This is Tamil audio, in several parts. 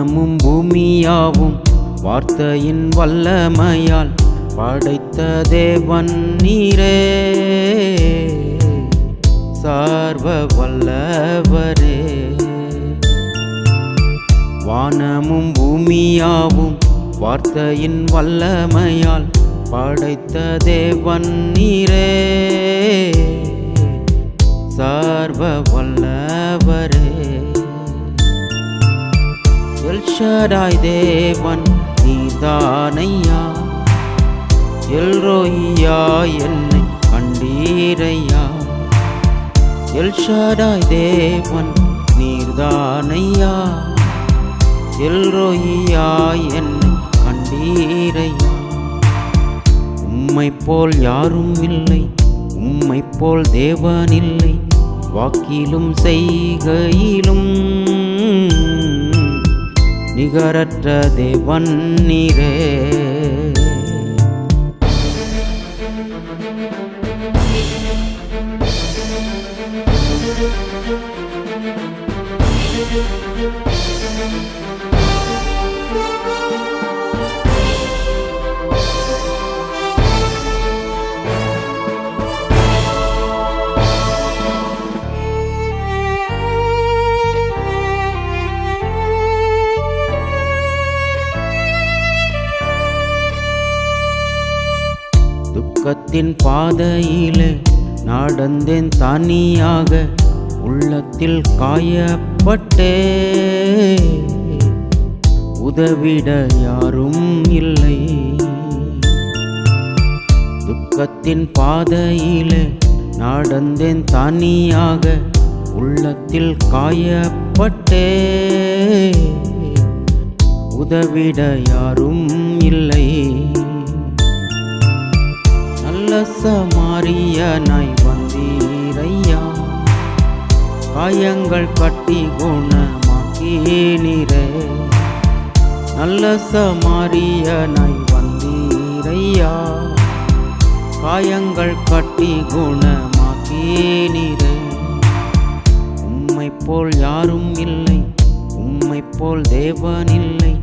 வானமும் பூமியாவும் வார்த்தையின் வல்லமையால் படைத்த தேவன் நீரே, சர்வ வல்லவரே. வானமும் பூமியாவும் வார்த்தையின் வல்லமையால் படைத்த தேவன் நீரே, சர்வ வல்லவரே. எல் ஷடாய் தேவன் நீதானையா, எல்ரோயா என்னை கண்டீரையா. எல் ஷடாய் தேவன் நீர்தானையா, எல்ரோயா என்னை கண்டீரையா. உம்மை போல் யாரும் இல்லை, உம்மை போல் தேவன் இல்லை, வாக்கிலும் செய்கையிலும் நிகரற்ற தேவன் நீரே. துக்கத்தின் பாதையிலே நடந்தேன் தனியாக, உள்ளத்தில் காயப்பட்டே, உதவிட யாரும் இல்லை. துக்கத்தின் பாதையிலே நடந்தேன் தனியாக, உள்ளத்தில் காயப்பட்டே, உதவிட யாரும் இல்லை. நல்ல சமாரியனாய் வந்தீரையா, காயங்கள் கட்டி குணமாக்கினீரே. நல்ல சமாரியனாய் வந்தீரையா, காயங்கள் கட்டி குணமாக்கினீரே. உம்மை போல் யாரும் இல்லை, உம்மை போல் தேவன் இல்லை,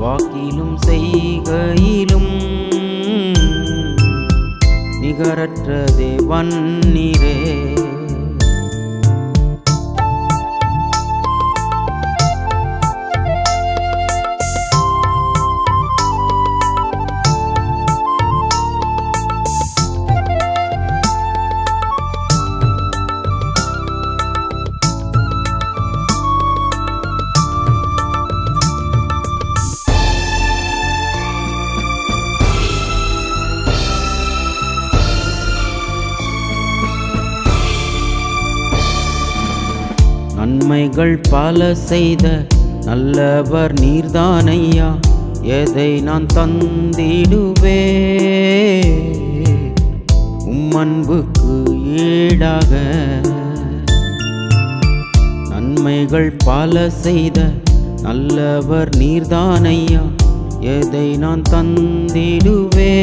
வாக்கிலும் செய்கையிலும் நிகரற்ற தேவன் நீரே. நன்மைகள் பல செய்த நல்லவர் நீர்தானையா, எதை நான் தந்திடுவே உம்மன்புக்கு ஈடாக. நன்மைகள் பல செய்த நல்லவர் நீர்தானையா, எதை நான் தந்திடுவே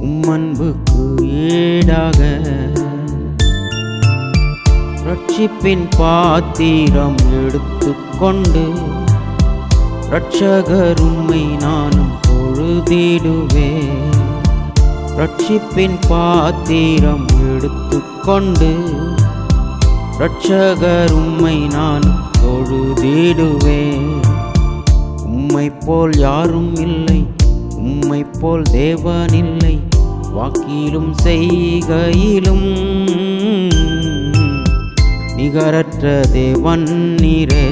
உம்மன்புக்கு ஈடாக. ரட்சிப்பின் பாத்திரம் எடுத்துக்கொண்டு இரட்சகர் உம்மை நானும் தொழுதிடுவே. ரட்சிப்பின் பாத்திரம் எடுத்துக்கொண்டு இரட்சகர் உம்மை நானும் தொழுதிடுவே. உம்மை போல் யாரும் இல்லை, உம்மை போல் தேவன் இல்லை, வாக்கிலும் செய்கையிலும் நிகரற்ற தேவன் நீரே.